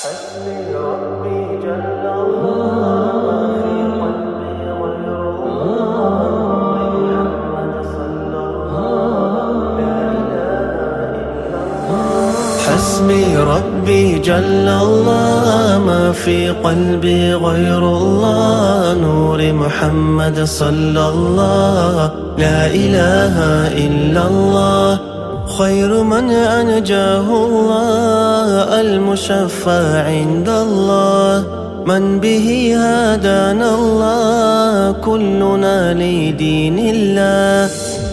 حسبي ربي جل الله في قلبي غير الله محمد صلى الله لا إله إلا الله. حسبي ربي جل الله ما في قلبي غير الله نور محمد صلى الله لا إله إلا الله. خير من أنجاه الله المشفى عند الله من به هدانا الله كلنا لدين الله.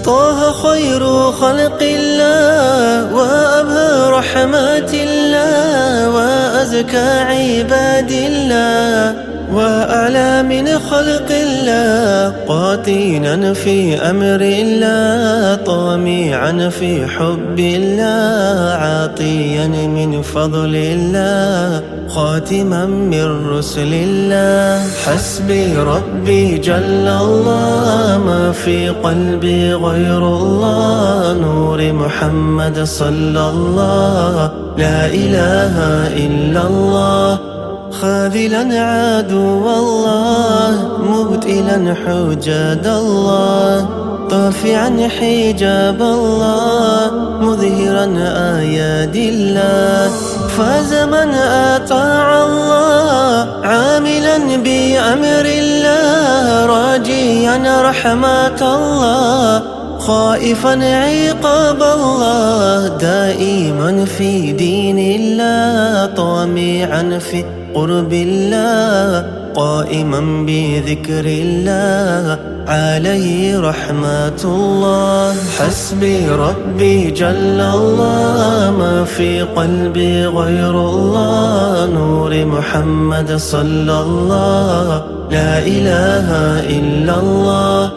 طه خير خلق الله وأبهى رحمات الله وأزكى عباد الله وأعلى من خلق الله قاتينا في أمر الله طامعا في حب الله عاطيا من فضل الله خاتما من رسل الله. حسبي ربي جل الله ما في قلبي غير الله نور محمد صلى الله لا إله إلا الله. خاذلا عدو الله مبتلا حجاد الله طافعا حجاب الله مظهرا آيات الله. فاز من أطاع الله عاملا بأمر الله راجيا رحمة الله خائفا عقاب الله دائما في دين الله طامعا في قرب الله قائما بذكر الله عليه رحمة الله. حسبي ربي جل الله ما في قلبي غير الله نور محمد صلى الله لا إله إلا الله.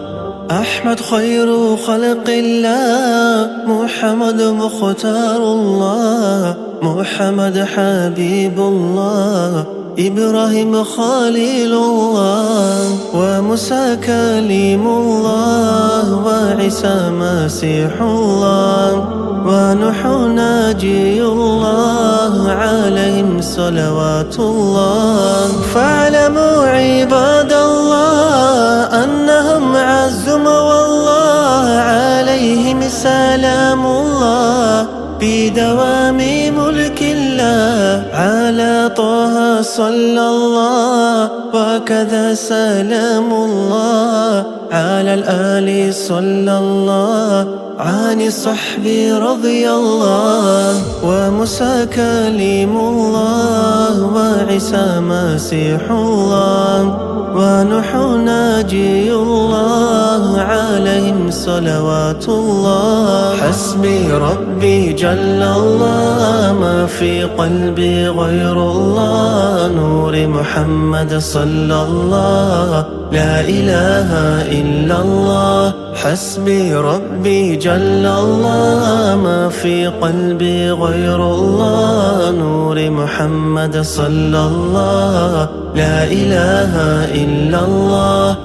أحمد خير خلق الله محمد مختار الله محمد حبيب الله إبراهيم خليل الله وموسى كليم الله وعيسى مسيح الله ونوح ناجي الله عليهم صلوات الله. فاعلموا عباد الله أنهم عزم والله عليهم سلام الله بدوام ملك الله على طه صلى الله وكذا سلام الله على الآل صلى الله عن الصحب رضي الله وموسى كليم الله وعيسى مسيح الله ونوح ناجي الله عليهم صلوات الله. حسبي ربي جل الله ما في قلبي غير الله نور محمد صلى الله لا إله إلا الله. حسبي ربي جل الله ما في قلبي غير الله نور محمد صلى الله لا إله إلا الله.